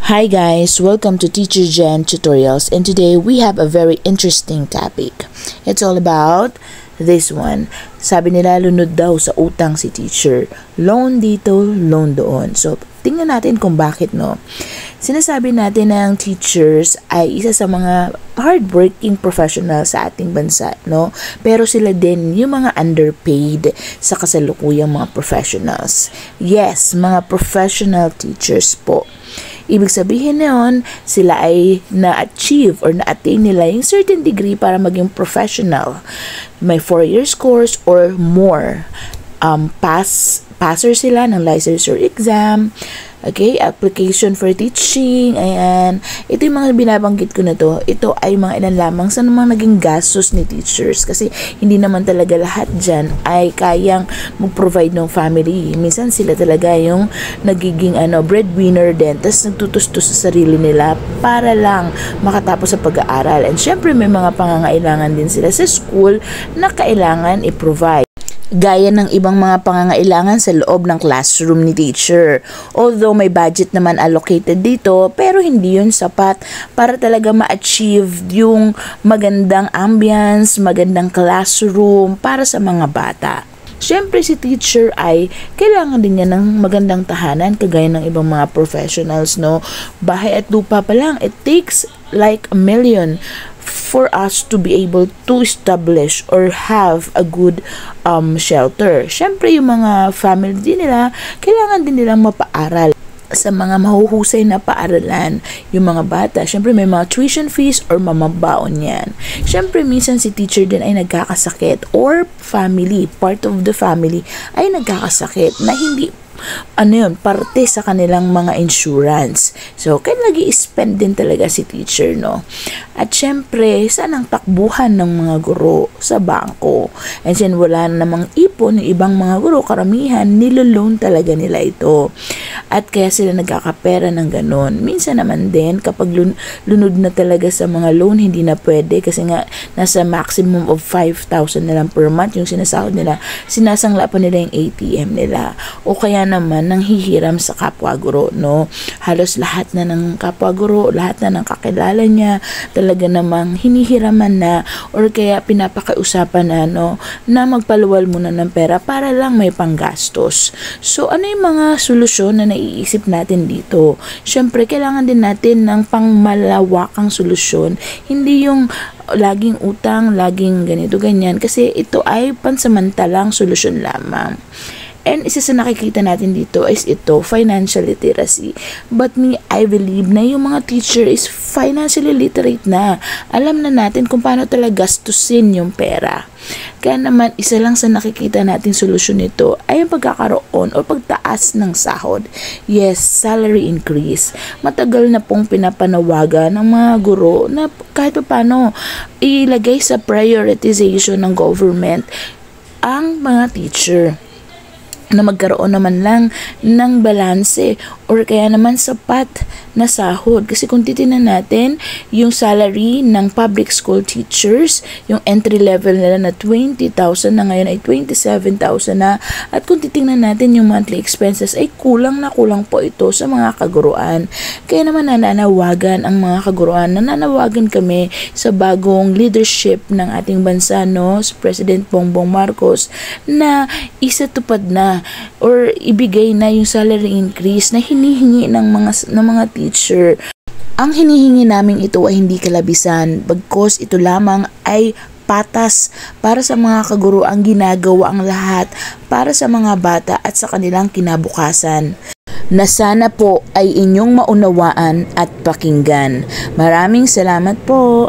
Hi guys, welcome to Teacher Jen Tutorials, and today we have a very interesting topic. It's all about this one. Sabi nila lunod daw sa utang si teacher. Loan dito, loan doon. So, tingnan natin kung bakit, no? Sinasabi natin na ang teachers ay isa sa mga hardworking professional sa ating bansa, no? Pero sila din yung mga underpaid sa kasalukuyang mga professionals. Yes, mga professional teachers po. Ibig sabihin noon, sila ay na-achieve or na-attain nila yung certain degree para maging professional. May 4 years course or more. Passer sila ng licensure exam. Okay, application for teaching, ayan. Ito yung mga binabanggit ko na to. Ito ay mga ilan lamang sa mga naging gastos ni teachers. Kasi hindi naman talaga lahat dyan ay kayang mag-provide ng family. Minsan sila talaga yung nagiging breadwinner din. Tapos nagtutustos sa sarili nila para lang makatapos sa pag-aaral. And syempre may mga pangangailangan din sila sa school na kailangan i-provide. Gaya ng ibang mga pangangailangan sa loob ng classroom ni teacher. Although may budget naman allocated dito, pero hindi yun sapat para talaga ma-achieve yung magandang ambience, magandang classroom para sa mga bata. Siyempre si teacher ay kailangan din niya ng magandang tahanan kagaya ng ibang mga professionals, no? Bahay at lupa pa lang, it takes like $1 million for us to be able to establish or have a good shelter. Siyempre yung mga family din nila, kailangan din nilang mapaaral sa mga mahuhusay na paaralan yung mga bata. Siyempre may mga tuition fees or mamabaon yan. Siyempre minsan si teacher din ay nagkakasakit or family, part of the family ay nagkakasakit na hindi parte sa kanilang mga insurance. So, kaya nag-i-spend din talaga si teacher, no? At syempre, saan ang takbuhan ng mga guro? Sa bangko. And then, wala na namang ipon yung ibang mga guro, karamihan, niloloan talaga nila ito. At kaya sila nagkakapera ng ganon. Minsan naman din, kapag lunod na talaga sa mga loan, hindi na pwede kasi nga, nasa maximum of 5,000 na lang per month yung sinasahod nila. Sinasangla pa nila yung ATM nila. O kaya naman nang hihiram sa kapwa guro, no? Halos lahat na ng kapwa guro, lahat na ng kakilala niya, talaga namang hinihiraman na or kaya pinapakiusapan na, no, na magpaluwal muna ng pera para lang may panggastos. So, ano yung mga solusyon na naiisip natin dito? Syempre, kailangan din natin ng pangmalawakang solusyon. Hindi yung laging utang, laging ganito, ganyan. Kasi ito ay pansamantalang solusyon lamang. And isa sa nakikita natin dito is ito, financial literacy. But me, I believe na yung mga teacher is financially literate na. Alam na natin kung paano talaga gastusin yung pera. Kaya naman, isa lang sa nakikita natin solusyon nito ay yung pagkakaroon o pagtaas ng sahod. Yes, salary increase. Matagal na pong pinapanawagan ng mga guro na kahit paano ilagay sa prioritization ng government ang mga teacher, na magkaroon naman lang ng balanse or kaya naman sapat na sahod. Kasi kung titingnan natin yung salary ng public school teachers, yung entry level nila na 20,000 na ngayon ay 27,000 na. At kung titingnan natin yung monthly expenses ay kulang na kulang po ito sa mga kaguruan. Kaya naman nananawagan ang mga kaguruan, nananawagan kami sa bagong leadership ng ating bansa, no, si President Bongbong Marcos, na isatupad na or ibigay na yung salary increase na hinihingi ng mga teacher. Ang hinihingi namin ito ay hindi kalabisan, bagkus ito lamang ay patas para sa mga kaguro ang ginagawa ang lahat para sa mga bata at sa kanilang kinabukasan, na sana po ay inyong maunawaan at pakinggan. Maraming salamat po.